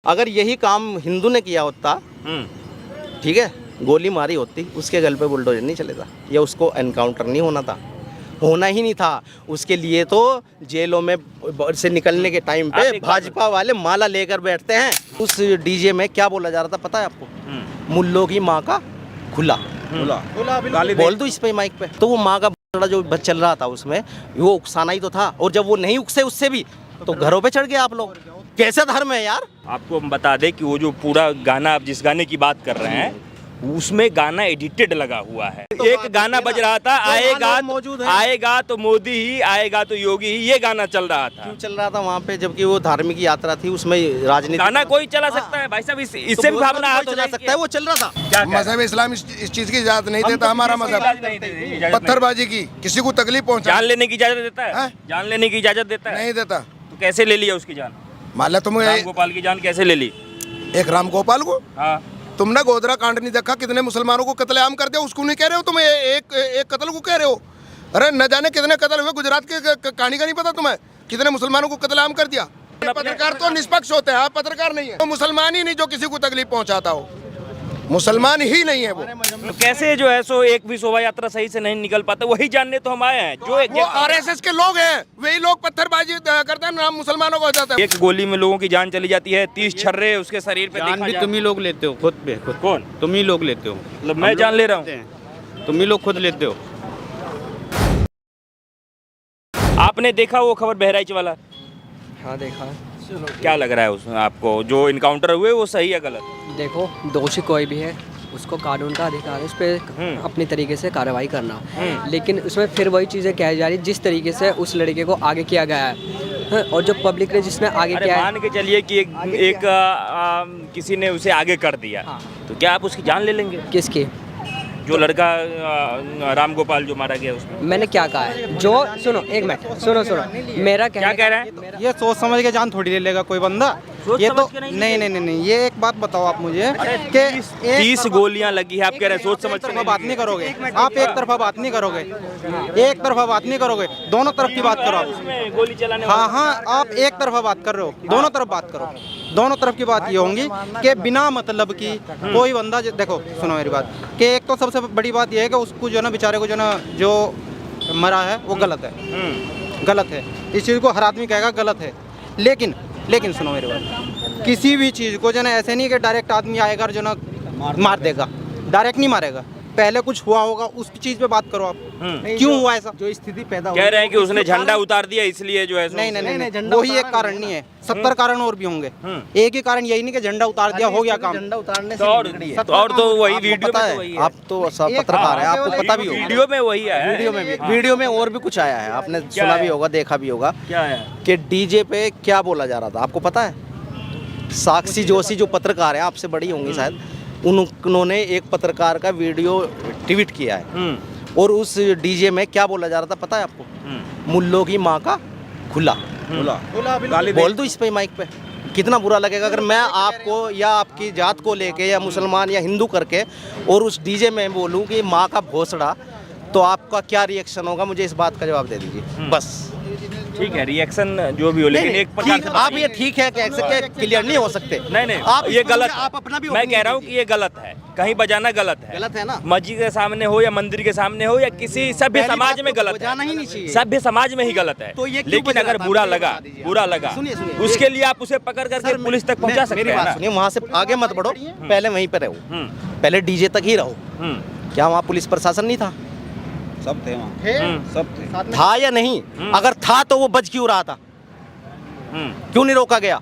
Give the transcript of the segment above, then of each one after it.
अगर यही काम हिंदू ने किया होता, ठीक है, गोली मारी होती, उसके गल पे बुलडोजर नहीं चलेगा या उसको एनकाउंटर नहीं होना था, होना ही नहीं था। उसके लिए तो जेलों में से निकलने के टाइम पे भाजपा वाले माला लेकर बैठते हैं। उस डीजे में क्या बोला जा रहा था पता है आपको? मुल्लों की माँ का खुला बोल दो इस पे माइक पे। तो वो माँ का जो चल रहा था उसमें वो उकसाना ही तो था। और जब वो नहीं उकसे उससे भी तो घरों पे चढ़ गए आप लोग। कैसा धर्म है यार? आपको हम बता दें कि वो जो पूरा गाना, आप जिस गाने की बात कर रहे हैं, उसमें गाना एडिटेड लगा हुआ है। तो एक गाना बज रहा था, आएगा तो मोदी ही, आएगा तो योगी ही, ये गाना चल रहा था। क्यों चल रहा था वहाँ पे? जबकि वो धार्मिक यात्रा थी, उसमें राजनीति गाना कोई चला सकता है भाई साहब, इससे भी भावना हाथ हो चला सकता है। वो चल रहा था। मजहब इस्लाम इस चीज की इजाजत नहीं देता। हमारा मजहब पत्थरबाजी की, किसी को तकलीफ पहुंचा, जान लेने की इजाजत देता है? जान लेने की इजाजत देता है? नहीं देता। तो कैसे ले लिया उसकी जान? मान लो तुम राम गोपाल की जान कैसे ले ली? एक राम गोपाल को, हाँ, तुमने गोधरा कांड नहीं देखा? कितने मुसलमानों को कत्लेआम कर दिया, उसको नहीं कह रहे हो तुम? एक कत्ल को कह रहे हो? अरे न जाने कितने कत्ल हुए गुजरात के, कहानी का नहीं पता तुम्हें? कितने मुसलमानों को कत्लेआम कर दिया। पत्रकार तो निष्पक्ष होते हैं, आप पत्रकार नहीं है। तो मुसलमान ही नहीं जो किसी को तकलीफ पहुंचाता हो, मुसलमान ही नहीं है वो। तो कैसे जो है सो एक भी शोभा यात्रा सही से नहीं निकल पाता? वही जानने तो हम आए हैं। जो एक आरएसएस के लोग हैं, वही लोग पत्थरबाजी करते हैं, नाम मुसलमानों को हो जाता है। एक गोली में लोगों की जान चली जाती है, 30 छर्रे उसके शरीर पे जान भी तुम ही लोग लेते हो खुद पे। कौन? तुम ही लोग लेते हो। मतलब मैं जान ले रहा हूँ, तुम ही लोग खुद लेते हो। आपने देखा वो खबर बहराइच वाला? हाँ देखा। क्या लग रहा है उसमें आपको? जो इनकाउंटर हुए वो सही है गलत? देखो, दोषी कोई भी है उसको कानून का अधिकार है उस पर अपनी तरीके से कार्रवाई करना, लेकिन उसमें फिर वही चीज़ें कही जा रही जिस तरीके से उस लड़के को आगे किया गया है, और जो पब्लिक ने जिसमें आगे किया है। मान के चलिए कि किसी ने उसे आगे कर दिया, हाँ। तो क्या आप उसकी जान ले लेंगे? किसकी? जो लड़का राम गोपाल जो मारा गया उसमें। मैंने क्या कहा है? जो सुनो, एक मिनट सुनो, मेरा क्या कह रहे हैं? ये सोच समझ के जान थोड़ी ले लेगा कोई बंदा। ये तो नहीं, ये एक बात बताओ आप मुझे कि 30 गोलियां लगी है, आप कह रहे हैं सोच समझ के बात नहीं करोगे आप। एक तरफा बात नहीं करोगे, एक तरफा बात नहीं करोगे, दोनों तरफ की बात करो आप। गोली चलाने हाँ, आप एक तरफा बात कर रहे हो, दोनों तरफ बात करो। दोनों तरफ की बात ये होंगी कि बिना मतलब की कोई बंदा, देखो सुनो मेरी बात, कि एक तो सबसे बड़ी बात ये है कि उसको जो ना बेचारे को जो ना जो मरा है वो गलत है, गलत है। इस चीज़ को हर आदमी कहेगा गलत है, लेकिन सुनो मेरी बात, किसी भी चीज़ को जो ना ऐसे नहीं कि डायरेक्ट आदमी आएगा और जो ना मार देगा, डायरेक्ट नहीं मारेगा। पहले कुछ हुआ होगा, उस चीज पे बात करो आप। क्यों हुआ ऐसा? जो स्थिति पैदा कह रहे हैं कि उसने झंडा उतार दिया इसलिए जो है। नहीं, वही एक कारण नहीं है, 70 कारण और भी होंगे। एक ही कारण यही नहीं कि झंडा उतार दिया हो गया काम। झंडा उतारने से और तो वही वीडियो पता है, आप तो सब पत्रकार है, आपको पता भी होगा। वीडियो में वही है, वीडियो में और भी कुछ आया है, आपने सुना भी होगा, देखा भी होगा। क्या है कि डीजे पे क्या बोला जा रहा था आपको पता है? साक्षी जोशी जो पत्रकार है, आपसे बड़ी होंगी शायद, उन्होंने एक पत्रकार का वीडियो ट्वीट किया है और उस डीजे में क्या बोला जा रहा था पता है आपको? मुल्लों की माँ का खुला बोल दो इस पे माइक पे। कितना बुरा लगेगा अगर मैं आपको या आपकी जात को लेके या मुसलमान या हिंदू करके और उस डीजे में बोलूँ कि माँ का भोसड़ा, तो आपका क्या रिएक्शन होगा? मुझे इस बात का जवाब दे दीजिए बस। ठीक है, रिएक्शन जो भी हो, लेकिन एक प्रकार से आप ये ठीक है कि क्लियर नहीं हो सकते। नहीं, आप ये गलत, आप अपना भी मैं कह रहा हूँ कि ये गलत है, कहीं बजाना गलत है। गलत है ना? मस्जिद के सामने हो या मंदिर के सामने हो या किसी सभ्य समाज में गलत बजाना ही नहीं चाहिए। सभ्य समाज में ही गलत है। तो ये क्यों लेकिन अगर बुरा लगा सुनिए, उसके लिए आप उसे पकड़ करके पुलिस तक पहुंचा सकते हैं। सुनिए, वहाँ से आगे मत बढ़ो, पहले वहीं पे रहो, पहले डीजे तक ही रहो। क्या वहाँ पुलिस प्रशासन नहीं था? सब थे वहाँ, सब थे। था या नहीं? अगर था तो वो बज क्यों रहा था? क्यों नहीं रोका गया?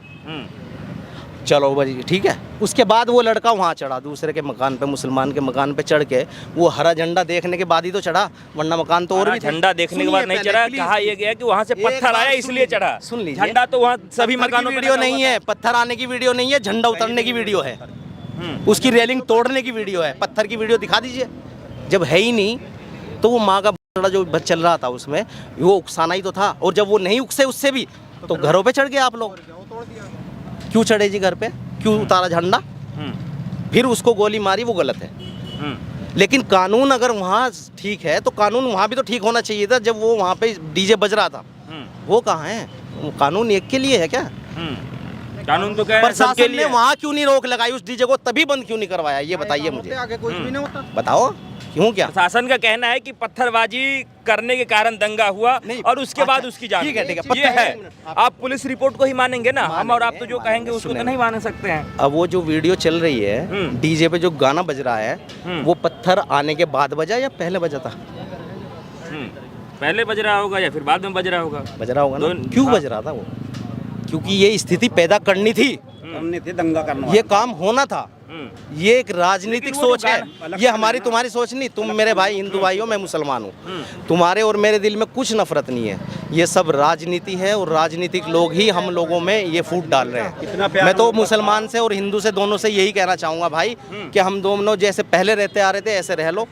चलो भाई ठीक है। उसके बाद वो लड़का वहाँ चढ़ा, दूसरे के मकान पे, मुसलमान के मकान पे चढ़ के वो हरा झंडा देखने के बाद ही तो चढ़ा, वरना मकान तो और भी झंडा देखने के बाद नहीं चढ़ा। कहा यह गया कि वहाँ से पत्थर आया इसलिए चढ़ा। सुन लीजिए, झंडा तो वहाँ सभी मकानों पे वीडियो नहीं है, पत्थर आने की वीडियो नहीं है, झंडा उतरने की वीडियो है, उसकी रेलिंग तोड़ने की वीडियो है। पत्थर की वीडियो दिखा दीजिए। जब है ही नहीं तो वो माँ का जो चल रहा था उसमें वो उकसाना ही तो था। और जब वो नहीं उकसे उससे भी तो घरों पे चढ़ गए आप लोग। क्यों चढ़े जी घर पे? क्यों उतारा झंडा? फिर उसको गोली मारी, वो गलत है। लेकिन कानून अगर वहाँ ठीक है तो कानून वहाँ भी तो ठीक होना चाहिए था। जब वो वहाँ पे डीजे बज रहा था, वो कहाँ है? वो कानून एक के लिए है क्या? कानून तो कह रहे हैं सबके प्रशासन ने लिए। वहाँ क्यों नहीं रोक लगाई उस डीजे को, तभी बंद क्यों नहीं करवाया, ये बताइए मुझे, आगे कुछ भी नहीं होता। बताओ क्यों क्या। प्रशासन का कहना है कि पत्थरबाजी करने के कारण दंगा हुआ नहीं, और उसके बाद अच्छा, उसकी जान ठीक है, गई। ठीक है, ये है, पत्थर- आप पुलिस रिपोर्ट को ही मानेंगे ना, हम और आप तो जो मानेंगे, कहेंगे उसको तो सुनेंगे। नहीं मान सकते हैं। अब वो जो वीडियो चल रही है डीजे पे जो गाना बज रहा है वो पत्थर आने के बाद बजा या पहले बजा था? पहले बज रहा होगा या फिर बाद में बज रहा होगा। बज रहा होगा ना, दोनों- क्यों हाँ। बज रहा था वो? क्योंकि ये स्थिति पैदा करनी थी, दंगा करना ये काम होना था, ये एक राजनीतिक लेकिन वो सोच तो है, ये हमारी तुम्हारी सोच नहीं। तुम मेरे भाई हिंदू भाई हो, मैं मुसलमान हूँ, तुम्हारे और मेरे दिल में कुछ नफरत नहीं है, ये सब राजनीति है और राजनीतिक लोग ही हम लोगों में ये फूट डाल रहे हैं। मैं तो मुसलमान से और हिंदू से दोनों से यही कहना चाहूँगा भाई कि हम दोनों जैसे पहले रहते आ रहे थे ऐसे रह लो,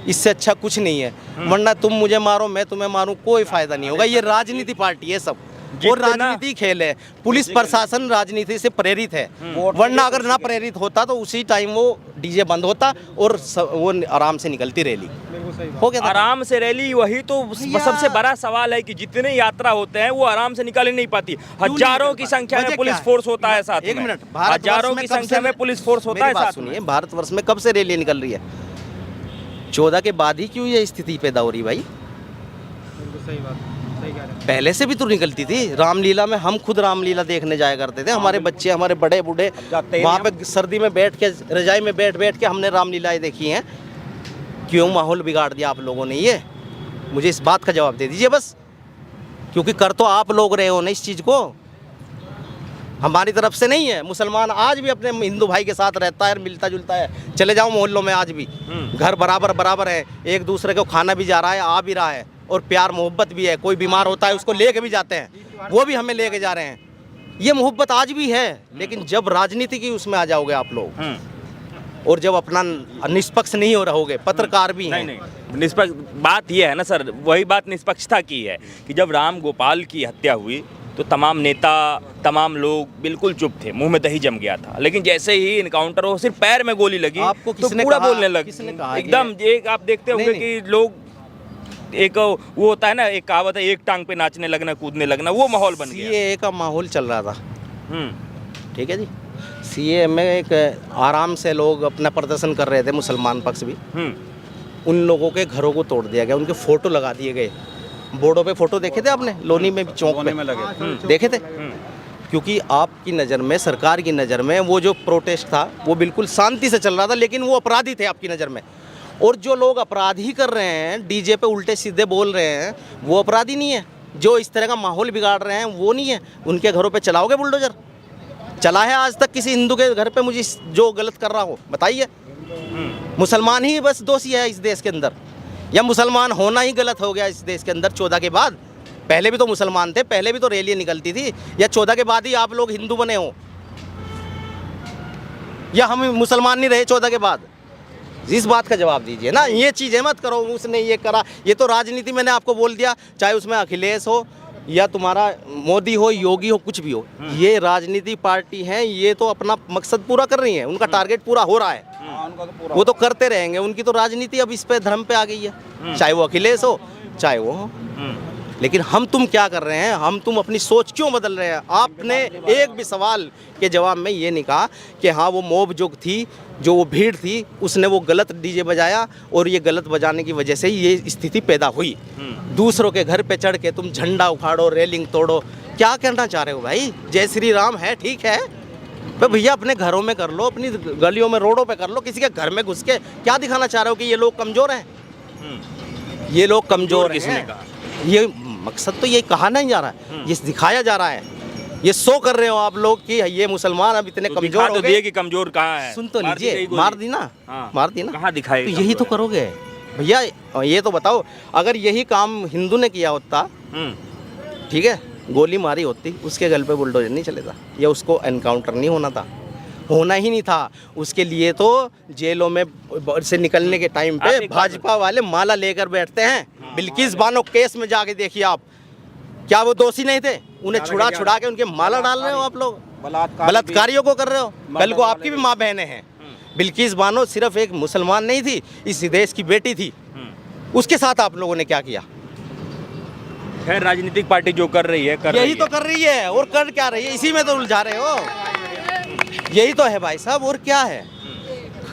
इससे अच्छा कुछ नहीं है। वरना तुम मुझे मारो मैं तुम्हें मारूं, कोई फायदा नहीं होगा। ये राजनीति पार्टी है सब, और जितना- राजनीति खेल है। पुलिस प्रशासन राजनीति से प्रेरित है, वरना अगर ना प्रेरित होता तो उसी टाइम वो डीजे बंद होता और वो आराम से निकलती रैली हो गया था। आराम से रैली, वही तो सबसे बड़ा सवाल है कि जितने यात्रा होते हैं वो आराम से निकल ही नहीं पाती। हजारों की संख्या में पुलिस फोर्स होता है साथ में। एक मिनट, हजारों की संख्या में पुलिस फोर्स होता है साथ में। सुनिए, भारतवर्ष में कब से रैली निकल रही है? 14 के बाद ही क्यों ये स्थिति पैदा हो रही भाई? सही बात, सही कह रहे हैं। पहले से भी तो निकलती थी। रामलीला में हम खुद रामलीला देखने जाया करते थे, हमारे बच्चे हमारे बड़े बूढ़े वहाँ पे सर्दी में बैठ के रजाई में बैठ बैठ के हमने रामलीलाएं देखी हैं। क्यों माहौल बिगाड़ दिया आप लोगों ने? ये मुझे इस बात का जवाब दे दीजिए बस, क्योंकि कर तो आप लोग रहे हो ना इस चीज़ को, हमारी तरफ से नहीं है। मुसलमान आज भी अपने हिंदू भाई के साथ रहता है, मिलता जुलता है। चले जाओ मोहल्लों में, आज भी घर बराबर बराबर है, एक दूसरे को खाना भी जा रहा है, आ भी रहा है, और प्यार मोहब्बत भी है। कोई बीमार होता है उसको लेके भी जाते हैं, वो भी हमें लेके जा रहे हैं। ये मोहब्बत आज भी है। लेकिन जब राजनीति की उसमें आ जाओगे आप लोग, और जब अपना निष्पक्ष नहीं हो रहोगे, पत्रकार भी नहीं हैं। नहीं, निष्पक्ष बात यह है ना सर, वही बात निष्पक्षता की है कि जब राम गोपाल की हत्या हुई तो तमाम नेता, तमाम लोग बिल्कुल चुप थे, मुंह में दही जम गया था। लेकिन जैसे ही इनकाउंटर हो, सिर्फ पैर में गोली लगी आपको तो किसने पूरा कहा- बोलने लग किसने कहा एकदम। एक आप देखते होंगे नहीं, कि लोग एक वो होता है ना, एक कहावत है, एक टांग पे नाचने लगना कूदने लगना, वो माहौल बन गया। सीएए का माहौल चल रहा था, हम्म, ठीक है जी। सीएए में एक आराम से लोग अपना प्रदर्शन कर रहे थे, मुसलमान पक्ष भी। उन लोगों के घरों को तोड़ दिया गया, उनके फोटो लगा दिए गए। बोर्डों पे फोटो देखे थे आपने? लोनी में चौक पे लगे देखे थे? क्योंकि आपकी नज़र में, सरकार की नज़र में वो जो प्रोटेस्ट था वो बिल्कुल शांति से चल रहा था, लेकिन वो अपराधी थे आपकी नज़र में। और जो लोग अपराध ही कर रहे हैं, डीजे पे उल्टे सीधे बोल रहे हैं, वो अपराधी नहीं है। जो इस तरह का माहौल बिगाड़ रहे हैं वो नहीं है। उनके घरों पे चलाओगे बुलडोजर? चला है आज तक किसी हिंदू के घर पे मुझे जो गलत कर रहा हो बताइए? मुसलमान ही बस दोषी है इस देश के अंदर, या मुसलमान होना ही गलत हो गया इस देश के अंदर 14 के बाद? पहले भी तो मुसलमान थे, पहले भी तो रैली निकलती थी, या 14 के बाद ही आप लोग हिंदू बने हो? या हम मुसलमान नहीं रहे 14 के बाद? इस बात का जवाब दीजिए ना। ये चीज़ें मत करो, उसने ये करा, ये तो राजनीति मैंने आपको बोल दिया, चाहे उसमें अखिलेश हो या तुम्हारा मोदी हो, योगी हो, कुछ भी हो, ये राजनीति पार्टी है, ये तो अपना मकसद पूरा कर रही है, उनका टारगेट पूरा हो रहा है, वो तो करते रहेंगे। उनकी तो राजनीति अब इस पे धर्म पे आ गई है, चाहे वो अखिलेश हो चाहे वो हो। लेकिन हम तुम क्या कर रहे हैं? हम तुम अपनी सोच क्यों बदल रहे हैं? आपने एक भी सवाल के जवाब में ये नहीं कहा कि हाँ वो मॉब जो थी, जो वो भीड़ थी, उसने वो गलत डीजे बजाया और ये गलत बजाने की वजह से ये स्थिति पैदा हुई। दूसरों के घर पे चढ़ के तुम झंडा उखाड़ो, रेलिंग तोड़ो, क्या करना चाह रहे हो भाई? जय श्री राम है, ठीक है, तो भैया अपने घरों में कर लो, अपनी गलियों में, रोडों पे कर लो। किसी के घर में घुस के क्या दिखाना चाह रहे हो कि ये लोग कमज़ोर हैं? ये लोग कमज़ोर किसने हैं? कहा? ये मकसद तो ये कहा नहीं जा रहा है, ये दिखाया जा रहा है। ये शो कर रहे हो आप लोग कि ये मुसलमान अब इतने तो कमजोर दिखा हो तो गए। दिए कि कमजोर कहाँ है। सुन तो मार दी लीजिए, गई गोली। मार दी ना, हाँ। मार दी ना। कहाँ दिखाएगा तो यही तो करोगे भैया। ये तो बताओ, अगर यही काम हिंदू ने किया होता, ठीक है, गोली मारी होती, उसके गल पे बुलडोजर नहीं चलेगा, या उसको एनकाउंटर नहीं होना था, होना ही नहीं था। उसके लिए तो जेलों में से निकलने के टाइम पे भाजपा वाले माला लेकर बैठते हैं। बिल्किस बानो केस में जाके देखिए आप, क्या वो दोषी नहीं थे? उन्हें छुड़ा छुड़ा के उनके माला डाल रहे हो आप लोग, बलात्कारियों को कर रहे हो। कल को आपकी भी माँ बहनें हैं। बिल्किस बानो सिर्फ एक मुसलमान नहीं थी, इस देश की बेटी थी। उसके साथ आप लोगों ने क्या किया? खैर, राजनीतिक पार्टी जो कर रही है, कर यही रही तो है। कर रही है, और कर क्या रही है? इसी में तो उलझा रहे हो। यही तो है भाई साहब, और क्या है?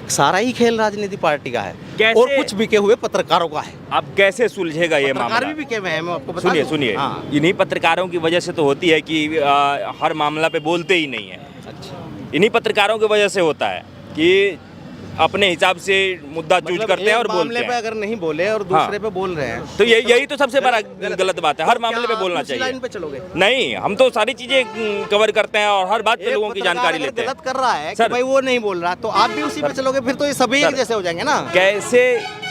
सारा ही खेल राजनीति पार्टी का है कैसे- और कुछ बिके हुए पत्रकारों का है। अब कैसे सुलझेगा ये पत्रकार मामला? भी बिके हुए हैं, मैं आपको बता सुनिए दूं। सुनिए, हाँ। इन्हीं पत्रकारों की वजह से तो होती है कि हर मामला पे बोलते ही नहीं है। अच्छा, इन्हीं पत्रकारों की वजह से होता है कि अपने हिसाब से मुद्दा चूज मतलब करते हैं एक और बोलते मामले पे हैं। अगर नहीं बोले और दूसरे पे बोल रहे हैं तो यही तो सबसे बड़ा गलत बात है, हर मामले पे क्या आप बोलना उसी चाहिए। लाइन पे चलोगे? नहीं, हम तो सारी चीजें कवर करते हैं और हर बात पे एक लोगों की पत्रकार जानकारी अगर लेते हैं। गलत कर रहा है कि सर- भाई वो नहीं बोल रहा, तो आप भी उसी पे चलोगे, फिर तो ये सभी एक सर- जैसे हो जाएंगे ना। कैसे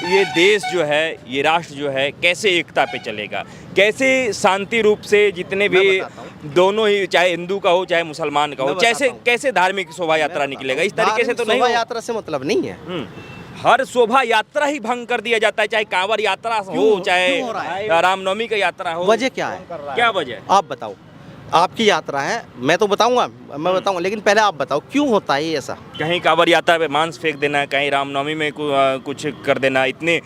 ये देश जो है, ये राष्ट्र जो है, कैसे एकता पे चलेगा, कैसे शांति रूप से जितने मैं भी बताता हूँ। दोनों ही, चाहे हिंदू का हो चाहे मुसलमान का हो, मैं बताता कैसे हूँ। कैसे धार्मिक शोभा यात्रा निकलेगा? इस तरीके से तो नहीं शोभा हो। यात्रा से मतलब नहीं है। हर शोभा यात्रा ही भंग कर दिया जाता है, चाहे कांवड़ यात्रा हो, क्यों हो रहा चाहे रामनवमी का यात्रा हो। वजह क्या है? क्या वजह? आप बताओ, आपकी यात्रा है, मैं तो बताऊंगा, मैं बताऊंगा, लेकिन पहले आप बताओ क्यों होता है ये ऐसा? कहीं कांवड़ यात्रा पे मांस फेंक देना, कहीं रामनवमी में कुछ कर देना, इतने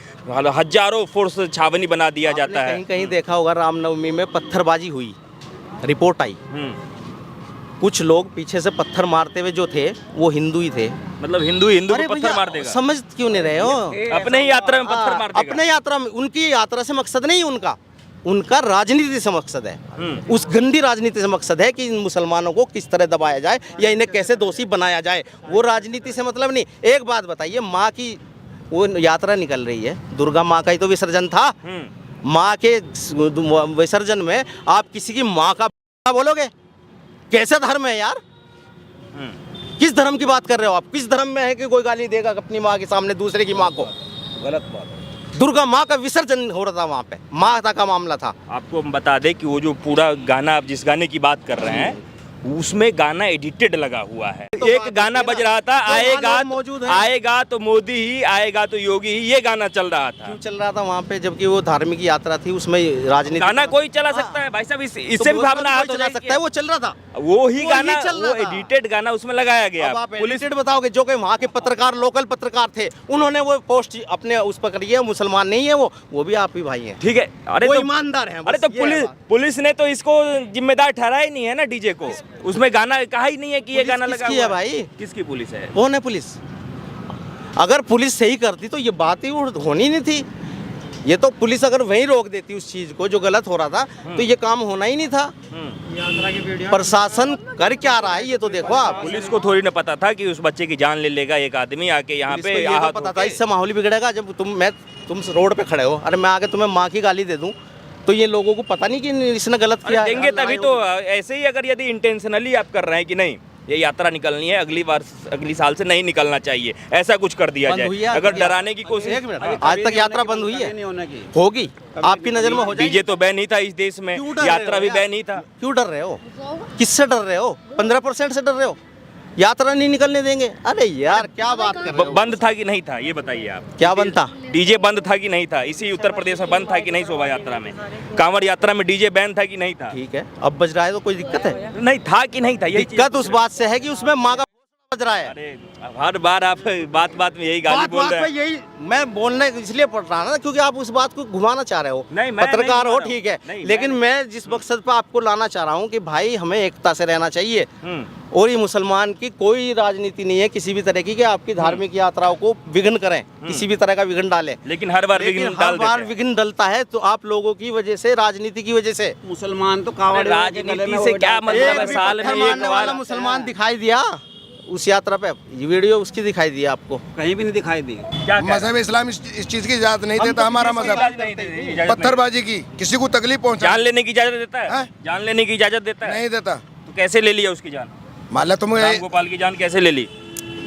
हजारों फोर्स छावनी बना दिया जाता आपने है। कहीं कहीं देखा होगा रामनवमी में पत्थरबाजी हुई, रिपोर्ट आई, कुछ लोग पीछे से पत्थर मारते हुए जो थे वो हिंदू ही थे। मतलब हिंदू हिंदू अरे को पत्थर भैया, मार देगा? समझ क्यों नहीं रहे हो? अपने ही यात्रा में पत्थर मार देगा? अपने यात्रा में, उनकी यात्रा से मकसद नहीं उनका, उनका राजनीति से मकसद है। उस गंदी राजनीति से मकसद है कि इन मुसलमानों को किस तरह दबाया जाए या इन्हें कैसे दोषी बनाया जाए। वो राजनीति से मतलब नहीं। एक बात बताइए, माँ की वो यात्रा निकल रही है, दुर्गा माँ का ही तो विसर्जन था। माँ के विसर्जन में आप किसी की माँ का बोलोगे? कैसा धर्म है यार? किस धर्म की बात कर रहे हो आप? किस धर्म में है कि कोई गाली देगा अपनी माँ के सामने दूसरे की माँ को? गलत बात है। दुर्गा माँ का विसर्जन हो रहा था वहाँ पे, माता का मामला था। आपको हम बता दें कि वो जो पूरा गाना, आप जिस गाने की बात कर रहे हैं, उसमें गाना एडिटेड लगा हुआ है। तो एक बात गाना देखिए बज ना, रहा था, जो आएगा गाना मौजूद है। आएगा तो मोदी ही, आएगा तो योगी ही, ये गाना चल रहा था। क्यों चल रहा था वहाँ पे, जबकि वो धार्मिक यात्रा थी, उसमें राजनीति गाना कोई चला सकता है भाई साहब, इससे भी भावना हाथ हो चला सकता है, वो चल रहा था। वो ही वो गाना, ही चल वो रहा था। एडिटेड गाना उसमें लगाया गया। अब आप एडिटेड बताओगे, जो कि वहाँ के पत्रकार, लोकल पत्रकार थे, उन्होंने वो पोस्ट अपने उस पर करी है, मुसलमान नहीं है वो भी आप ही भाई हैं। ठीक है, अरे वो तो ईमानदार हैं, अरे बस तो ये है बात। पुलिस ने तो इसको जिम्मेदार ठहराया ही नहीं है ना, डीजे को। उसमें गाना कहा ही नहीं है कि ये पुलिस गाना लगा किसकी हुआ है भाई? किसकी पुलिस है? कौन है पुलिस? अगर पुलिस सही करती तो ये बात ही होनी नहीं थी। ये तो पुलिस अगर वहीं रोक देती उस चीज को जो गलत हो रहा था, तो ये काम होना ही नहीं था। प्रशासन कर क्या रहा है ये तो देखो आप। पुलिस को थोड़ी ना पता था कि उस बच्चे की जान ले लेगा एक आदमी आके यहाँ पुलिस को पे ये तो आहत पता होके। था इससे माहौल ही बिगड़ेगा। जब तुम रोड पे खड़े हो, अरे मैं आके तुम्हें माँ की गाली दे दूं, तो ये लोगों को पता नहीं कि इसने गलत अरे किया है। देंगे तभी तो। ऐसे ही अगर यदि इंटेंशनली आप कर रहे हैं कि नहीं ये यात्रा निकलनी है, अगली साल से नहीं निकलना चाहिए, ऐसा कुछ कर दिया बंद हुई है जाए, आज अगर तक डराने की कोशिश। एक मिनट, आज तक यात्रा बंद हुई है? होगी, आपकी नजर में हो जाएगी। डीजे तो बैन ही था इस देश में, क्यों डर रहे हो यात्रा भी यार? बैन ही था। क्यों डर रहे हो? किससे डर रहे हो? 15% से डर रहे हो? यात्रा नहीं निकलने देंगे? अरे यार क्या बात कर रहे हो? बंद था कि नहीं था ये बताइए आप। क्या बंद था? डीजे बंद था कि नहीं था? इसी उत्तर प्रदेश में बंद था कि नहीं? शोभा यात्रा में, कांवड़ यात्रा में डीजे बैन था कि नहीं था? ठीक है, अब बज रहा है तो कोई दिक्कत है? नहीं था कि नहीं था? यही चीज़- दिक्कत उस बात से है कि उसमें माँ का बज रहा है। अरे हर बार आप बात में यही गाली बात बोल रहे पे हैं। यही मैं बोलने इसलिए पड़ रहा ना, क्योंकि आप उस बात को घुमाना चाह रहे हो। नहीं, मैं पत्रकार नहीं हो घुमा रहा ठीक हूं। है, नहीं, लेकिन मैं जिस मकसद पे आपको लाना चाह रहा हूँ कि भाई हमें एकता से रहना चाहिए। और ये मुसलमान की कोई राजनीति नहीं है किसी भी तरह की कि आपकी धार्मिक यात्राओं को विघ्न करें, किसी भी तरह का विघ्न डालें। लेकिन हर बार लेकिन विघ्न हर डाल बार देते हैं। विघ्न डलता है तो आप लोगों की वजह से, राजनीति की वजह से। मुसलमान तो अरे कावड़ राजनीति से क्या मतलब है? एक साल में पत्थर एक मारने वाला बार मुसलमान दिखाई दिया उस यात्रा पे? ये वीडियो उसकी दिखाई दी आपको? कहीं भी नहीं दिखाई दी। क्या मजहब इस्लाम इस चीज की इजाजत नहीं देता। हमारा मजहब पत्थर पत्थरबाजी की, किसी को तकलीफ पहुंचा जान लेने की इजाजत देता है? हाँ? जान लेने की इजाजत देता है? नहीं देता। तो कैसे ले लिया उसकी जान? मान लो तुम राम गोपाल की जान कैसे ले ली?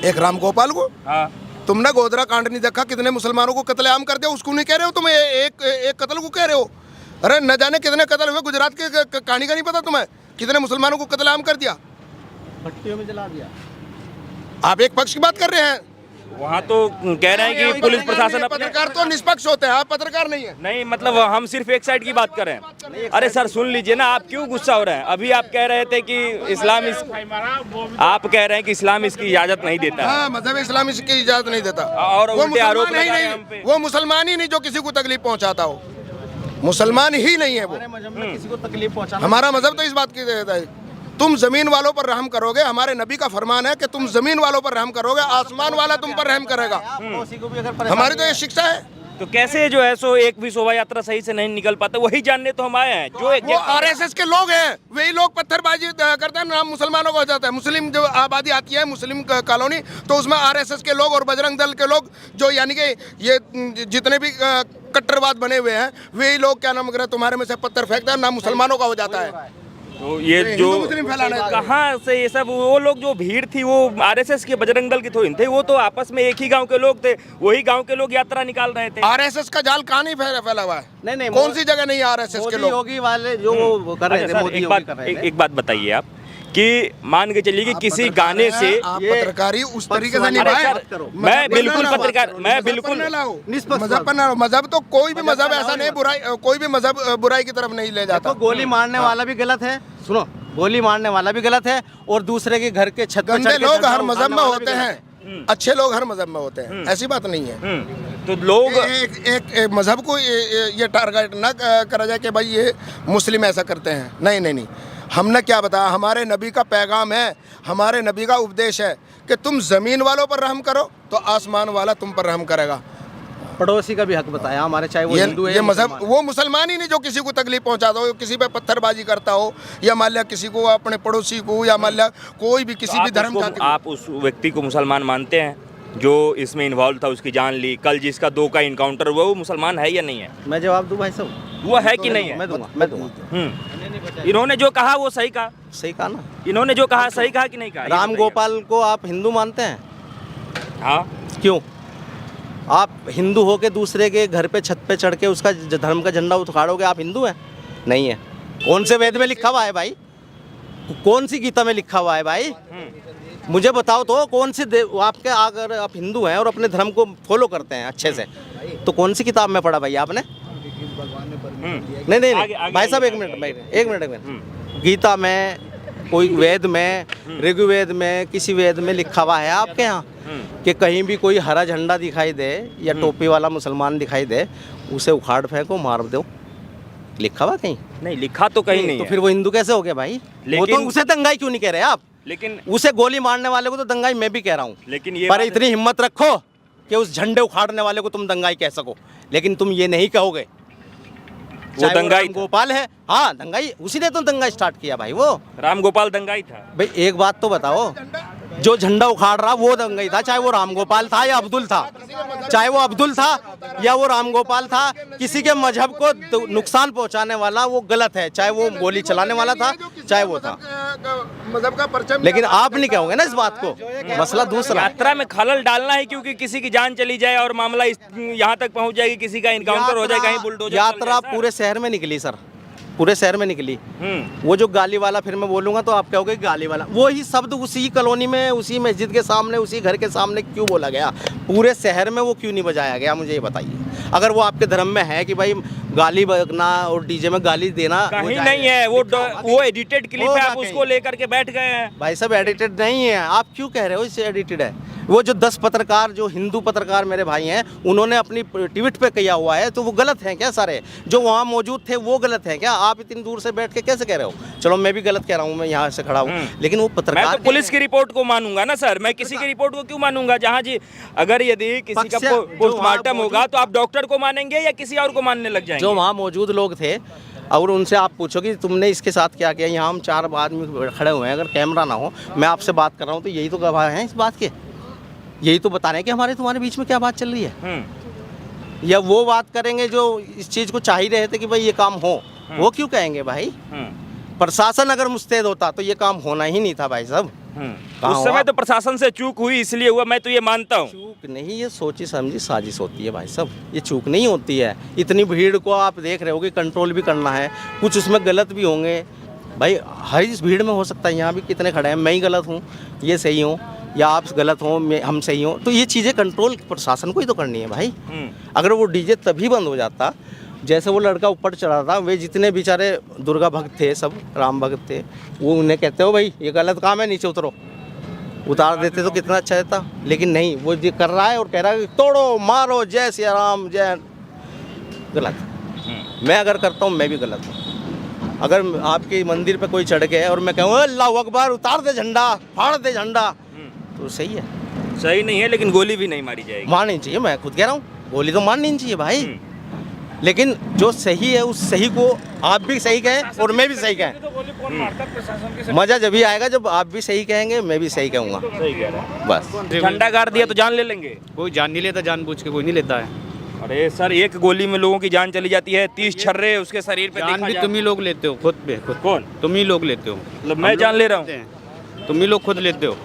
एक राम गोपाल को, हाँ, तुमने गोधरा कांड नहीं देखा? कितने मुसलमानों को कत्लेआम कर दिया, उसको नहीं कह रहे हो तुम? एक कत्ल को कह रहे हो? अरे न जाने कितने कत्ल हुए गुजरात के, कहानी का नहीं पता तुम्हें? कितने मुसलमानों को कत्लेआम कर दिया? भट्टियों में जला दिया। आप एक पक्ष की बात कर रहे हैं। वहाँ तो कह रहे हैं कि पुलिस प्रशासन अपने पत्रकार तो निष्पक्ष होते हैं, आप पत्रकार नहीं है। नहीं, मतलब हम सिर्फ एक साइड की बात कर रहे हैं। अरे सर सुन लीजिए ना, आप क्यों गुस्सा हो रहे हैं? अभी आप कह रहे थे कि आप कह रहे हैं कि इस्लाम इसकी इजाजत नहीं देता है, हाँ, मजहब इस्लाम इसकी इजाजत नहीं देता। और वो उल्टे आरोप मुसलमान ही लगा रहे हैं हम पे। नहीं, वो मुसलमान ही नहीं जो किसी को तकलीफ पहुंचाता हो। मुसलमान ही नहीं है वो। हमारे मजहब में किसी को तकलीफ पहुंचाना। हमारा मजहब तो इस बात की देता है। तुम जमीन वालों पर रहम करोगे, हमारे नबी का फरमान है कि तुम जमीन वालों पर रहम करोगे, आसमान वाला तुम पर रहम करेगा। हमारी तो ये शिक्षा है। तो कैसे जो है सो एक भी शोभा यात्रा सही से नहीं निकल पाता, वही जानने तो हम आए हैं। जो एक वो आरएसएस के लोग हैं, वही लोग पत्थरबाजी करते हैं, नाम मुसलमानों को हो जाता है। मुस्लिम जो आबादी आती है, मुस्लिम कॉलोनी, तो उसमें आरएसएस के लोग और बजरंग दल के लोग, जो यानी कि ये जितने भी कट्टरवाद बने हुए हैं, वही लोग क्या नाम करे तुम्हारे में से पत्थर फेंकते हैं, नाम मुसलमानों का हो जाता है। तो ये जो कहाँ से ये सब, वो लोग जो भीड़ थी वो आरएसएस के बजरंग दल के थोड़ी थे, वो तो आपस में एक ही गांव के लोग थे, वही गांव के लोग यात्रा निकाल रहे थे। आरएसएस का जाल कहाँ नहीं फैला हुआ है? नहीं, कौन सी जगह नहीं है आरएसएस के लोग? योगी वाले जो वो कर रहे थे, मोदी योगी कर रहे थे। एक बात बताइए आप कि मान के चलिए कि किसी गाने से आप पत्रकारी उस तरीके से अरे निभाएं। सर, मैं बिल्कुल पत्रकार, मैं बिल्कुल मजहब पर ना, मजहब तो कोई भी मजहब ऐसा नहीं, बुराई कोई भी मजहब बुराई की तरफ नहीं ले जाता। तो गोली मारने वाला भी गलत है, सुनो, गोली मारने वाला भी गलत है, और दूसरे के घर के छत पर गंदे लोग हर मजहब में होते हैं, अच्छे लोग हर मजहब में होते हैं, ऐसी बात नहीं है। तो लोग एक मजहब को ये टारगेट ना करा जाए कि भाई ये मुस्लिम ऐसा करते हैं। नहीं नहीं नहीं, हमने क्या बताया, हमारे नबी का पैगाम है, हमारे नबी का उपदेश है कि तुम ज़मीन वालों पर रहम करो तो आसमान वाला तुम पर रहम करेगा। पड़ोसी का भी हक बताया हमारे, चाहे वो हिंदू है, ये मजहब, वो मुसलमान ही नहीं जो किसी को तकलीफ पहुंचाता हो, किसी पे पत्थरबाजी करता हो, या मान लिया किसी को अपने पड़ोसी को, या मान लिया कोई भी किसी भी धर्म जाति को। आप उस व्यक्ति को मुसलमान मानते हैं जो इसमें इन्वॉल्व था, उसकी जान ली, कल जिसका 2 का इनकाउंटर हुआ, वो मुसलमान है या नहीं है? मैं जवाब दूं भाई साहब? वो है कि नहीं है? मैं दूंगा। इन्होंने जो कहा वो सही कहा। सही कहा ना? इन्होंने जो कहा सही कहा कि नहीं कहा? राम गोपाल को आप हिंदू मानते हैं? हाँ। क्यों? आप हिंदू हो के दूसरे के घर पे छत पे चढ़ के उसका धर्म का झंडा उखाड़ोगे, आप हिंदू हैं? नहीं है। कौन से वेद में लिखा हुआ है भाई? कौन सी गीता में लिखा हुआ है भाई? मुझे बताओ तो, कौन सी आपके, अगर आप हिंदू हैं और अपने धर्म को फॉलो करते हैं अच्छे से, तो कौन सी किताब में पढ़ा भाई आपने? नहीं भाई साहब, एक मिनट, गीता में, कोई वेद में, ऋग्वेद में, किसी वेद में लिखा हुआ है आपके यहाँ कि कहीं भी कोई हरा झंडा दिखाई दे या टोपी वाला मुसलमान दिखाई दे, उसे उखाड़ फेंको, मार दो? लिखा हुआ कहीं? नहीं लिखा तो कहीं नहीं तो है। फिर वो हिंदू कैसे हो गया भाई? वो तो उसे दंगाई क्यों नहीं कह रहे आप? लेकिन उसे गोली मारने वाले को तो दंगाई मैं भी कह रहा हूँ, लेकिन ये पर इतनी हिम्मत रखो कि उस झंडे उखाड़ने वाले को तुम दंगाई कह सको, लेकिन तुम ये नहीं कहोगे वो दंगाई राम गोपाल है। हाँ, दंगाई, उसी ने तो दंगा स्टार्ट किया भाई। वो राम गोपाल दंगाई था भाई। एक बात तो बताओ, जो झंडा उखाड़ रहा वो दंगाई था, चाहे वो राम गोपाल था या अब्दुल था, चाहे वो अब्दुल था या वो राम गोपाल था। किसी के मजहब को नुकसान पहुंचाने वाला वो गलत है, चाहे वो गोली चलाने वाला था, चाहे वो था, मजहब का परचम। लेकिन आप नहीं कहोगे ना इस बात को। मसला दूसरा, यात्रा में खलल डालना है, क्योंकि किसी की जान चली जाए और मामला यहाँ तक पहुँच जाएगी, किसी का इनकाउंटर हो जाए, कहीं बुलडोजर। यात्रा पूरे शहर में निकली सर, पूरे शहर में निकली। वो जो गाली वाला, फिर मैं बोलूंगा तो आप कहोगे गाली वाला, वो ही शब्द उसी कॉलोनी में, उसी मस्जिद के सामने, उसी घर के सामने क्यों बोला गया? पूरे शहर में वो क्यों नहीं बजाया गया? मुझे ये बताइए। अगर वो आपके धर्म में है कि भाई गाली बकना और डीजे में गाली देना, कहीं नहीं है। वो एडिटेड क्लिप है, आप उसको लेकर के बैठ गए हैं। भाई सब एडिटेड नहीं है, आप क्यों कह रहे हो इससे एडिटेड है? वो जो 10 पत्रकार, जो हिंदू पत्रकार मेरे भाई हैं, उन्होंने अपनी ट्वीट पे किया हुआ है, तो वो गलत हैं क्या? सारे जो वहाँ मौजूद थे वो गलत हैं क्या? आप इतनी दूर से बैठ के कैसे कह रहे हो? चलो मैं भी गलत कह रहा हूँ, मैं यहाँ से खड़ा हूँ, लेकिन वो पत्रकार, मैं तो पुलिस की रिपोर्ट को मानूंगा ना सर, मैं किसी की रिपोर्ट को क्यों मानूंगा? जहाँ जी, अगर यदि किसी का पोस्टमार्टम होगा तो आप डॉक्टर को मानेंगे या किसी और को मानने लग जाएंगे? जो वहाँ मौजूद लोग थे, और उनसे आप पूछो कि तुमने इसके साथ क्या किया। यहाँ हम 4 आदमी खड़े हुए हैं, अगर कैमरा ना हो, मैं आपसे बात कर रहा हूँ, तो यही तो गवाह हैं इस बात के, यही तो बता रहे हैं कि हमारे तुम्हारे बीच में क्या बात चल रही है। या वो बात करेंगे जो इस चीज़ को चाह ही रहे थे कि भाई ये काम हो, वो क्यों कहेंगे भाई? प्रशासन अगर मुस्तैद होता तो ये काम होना ही नहीं था भाई साहब। उस समय तो प्रशासन से चूक हुई, इसलिए हुआ, मैं तो ये मानता हूँ। चूक नहीं, ये सोची समझी साजिश होती है भाई साहब, ये चूक नहीं होती है। इतनी भीड़ को आप देख रहे हो कि कंट्रोल भी करना है, कुछ उसमें गलत भी होंगे भाई, हर इस भीड़ में हो सकता है। यहाँ भी कितने खड़े हैं, मैं ही गलत हूँ, ये सही हूँ, या आप गलत हो, हम सही हो, तो ये चीज़ें कंट्रोल प्रशासन को ही तो करनी है भाई। अगर वो डीजे तभी बंद हो जाता, जैसे वो लड़का ऊपर चढ़ा था, वे जितने बेचारे दुर्गा भक्त थे, सब राम भक्त थे, वो उन्हें कहते हो भाई ये गलत काम है, नीचे उतरो, उतार देते तो कितना अच्छा रहता। लेकिन नहीं, वो ये कर रहा है और कह रहा है तोड़ो मारो, जय श्री राम, जय। गलत। मैं अगर करता हूँ मैं भी गलत हूँ। अगर आपके मंदिर पे कोई चढ़ के है और मैं कहूँ अल्लाह अकबर, उतार दे झंडा, फाड़ दे झंडा, तो सही है। सही नहीं है, लेकिन गोली भी नहीं मारी जाएगी। मारनी चाहिए, मैं खुद कह रहा हूँ, गोली तो मारनी नहीं चाहिए भाई। लेकिन जो सही है उस सही को आप भी सही कहें और मैं भी सही कहें। मजा जब भी आएगा जब आप भी सही कहेंगे, मैं भी सही कहूँगा। सही कह रहे हैं। बस झंडा गाड़ दिया तो जान ले लेंगे? कोई जान नहीं लेता, जानबूझ के कोई नहीं लेता है। अरे सर, एक गोली में लोगों की जान चली जाती है, 30 छर्रे उसके शरीर पे जान देखा भी जा- तुम ही लोग लेते हो खुद पे खुद। कौन? तुम ही लोग लेते हो। मतलब मैं जान ले रहा हूँ। तुम ही लोग खुद लेते हो।